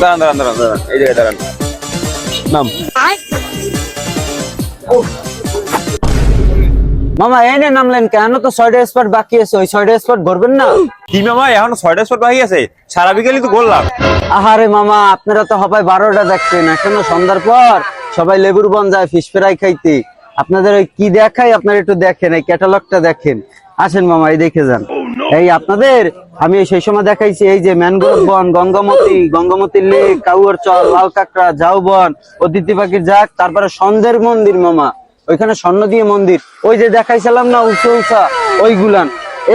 দাঁড়ান দাঁড়ান দাঁড়ান দাঁড়ান, এই জায়গায় দাঁড়ান। নাম। মামা এনে নামলেন কেন? তো 6টা স্পট বাকি আছে, ওই 6টা স্পট ঘুরবেন না? কি মামা এখন 6টা স্পট বাকি আছে? সারা বিকেলই তো ঘুরলাম। আহারে মামা, আপনারা তো সবাই 12টা দেখছেন, এখনো সন্ধ্যার পর সবাই লেবুর বন যায় ফিশ ফ্রাই খাইতে। আপনাদের ওই কি দেখাই, আপনারা একটু দেখেন, এই ক্যাটালগটা দেখেন। আসেন মামা, এই দেখে যান। এই আপনাদের আমি সেই সময় দেখাইছি, এই যে ম্যানগ্রোভ বন, গঙ্গামতি লেক, কাউয়ার চর, লাল কাঁকড়া, ঝাউবন, অতিথি পাখির জাক, তারপরে সন্ধ্যের মন্দির মামা, ওইখানে স্বর্ণ দিয়ে মন্দির, ওই যে দেখাইছিলাম না উঁচু উঁচা ওইগুলান।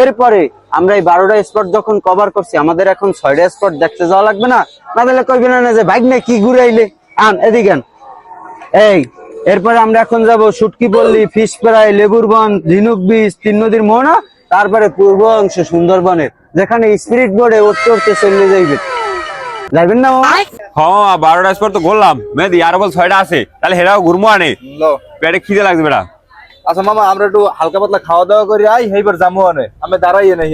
এরপরে আমরা এই 12টা স্পট যখন কভার করছি, আমাদের এখন 6টা স্পট দেখতে যাওয়া লাগবে না? না দিলে কইবেন না যে বাইক না কি ঘুরে আইলে। আন এদিকে আন। এই এরপরে আমরা এখন যাব সুটকি পল্লী, ফিশ ফ্রাই, লেবুর বন, ঝিনুক বিচ, 3 নদীর মোহনা, তারপরে পূর্ব অংশ সুন্দরবনের, যেখানে স্পিরিট বোর্ডে উঠতে উঠতে চলে যাইবে। যাইবেন না মামা? হ্যাঁ 12টা স্পট তো ঘুরলাম মেহেদি, আর বল 6টা আছে, তাহলে হেরাও ঘুরবো আনে। পেটে খিদে লাগবে বেটা। আচ্ছা মামা, আমরা একটু হালকা পাতলা খাওয়া দাওয়া করি, আই এইবার যাবো আনে, আমি দাঁড়াই নাই।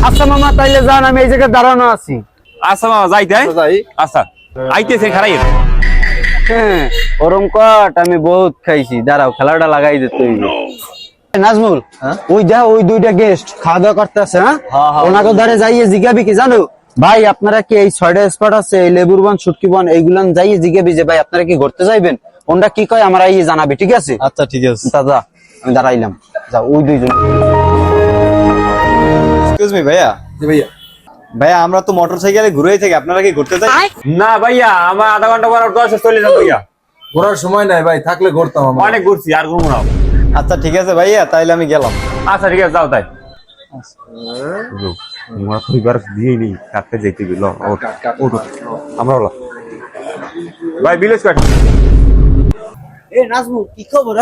আচ্ছা মামা, তাইলে যান, আমি এই জায়গায় দাঁড়ানো আছি। আচ্ছা মামা যাইতে হয়? যাই। আচ্ছা আইতেছে খারাই। হ্যাঁ ওরম কট আমি বহুত খাইছি, দাঁড়াও খেলাটা লাগাই দিতে হইবে। নাজমুল, ওই দেখ ওই 2টা গেস্ট খাওয়া দাওয়া করতেছে। হ্যাঁ, ওনাকে ধরে যাইয়ে জিজ্ঞাবি কি জানো ভাই, আপনারা কি এই 6টা স্পট আছে, এই লেবুর বন, সুটকি বন, এইগুলান যাইয়ে জিজ্ঞাবি যে ভাই আপনারা কি ঘুরতে যাইবেন, ওনটা কি কয় আমার এই জানাবি, ঠিক আছে? আচ্ছা ঠিক আছে। দাদা আমি দাঁড়াইলাম, যাও ওই 2জন। এক্সকিউজ মি ভাইয়া। জি ভাইয়া। ভাইয়া আমরা তো মোটরসাইকেলে ঘুরেই থাকি, আপনারা কি ঘুরতে যাই? না ভাইয়া, আমার আধা ঘন্টা পর 10 চলে যাবো ভাইয়া। ঘোরার সময় নাই ভাই, থাকলে ঘুরতাম আমরা। অনেক ঘুরছি, আর ঘুরবো না। আচ্ছা ঠিক আছে ভাইয়া, তাইলে আমি গেলাম। আচ্ছা ঠিক আছে, যাও তাই। আমরা তো এবার দিয়ে নি কাটতে যেতে গেল। আমরা হলো ভাই বিলেজ কাট। এ নাজমুল কি খবর?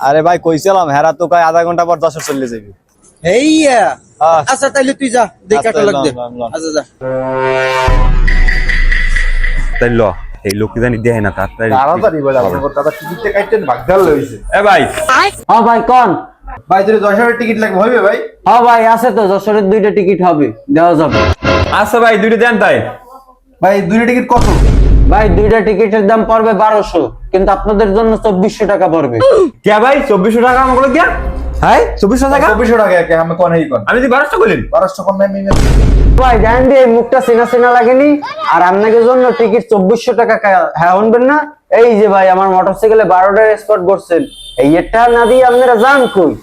আরে ভাই কইছিলাম, হেরা তো কয় আধা ঘন্টা পর 10 চলে যাবি। এইয়া আচ্ছা তাইলে তুই যা, দেখ ক্যাটালগ দে। আচ্ছা যা। তাই ল, এই লোক জানি দেয় না তাড়াতাড়ি। তাড়াতাড়ি বলে আপনার দাদা টিকিটটা কাটতেন ভাগদাল লইছে। এ ভাই, হ্যাঁ ভাই কোন? ভাই যদি 10 টিকিট লাগবে হবে ভাই? হ্যাঁ ভাই আছে তো, যশোরের 2টা টিকিট হবে, দেওয়া যাবে। আচ্ছা ভাই 2টা দেন তাই। ভাই 2টা টিকিট কত? ভাই 2টা টিকিটের দাম পড়বে 1200, কিন্তু আপনাদের জন্য 2400 টাকা পড়বে। কে ভাই 2400 টাকা আমাকে কে? হ্যাঁ 2400 টাকা? 2400 টাকা একে আমি কোন এই কোন। আমি যদি 1200 বলেন। 1200 কম নাই মিলে। ভাই জান দিয়ে মুখটা চেনা চেনা লাগেনি? আর আপনাদের জন্য টিকিট 2400 টাকা। হ্যাঁ শুনবেন না? এই যে ভাই আমার মোটরসাইকেলে 12টা স্পট করছেন, এই এটা না দিয়ে আপনারা যান কই?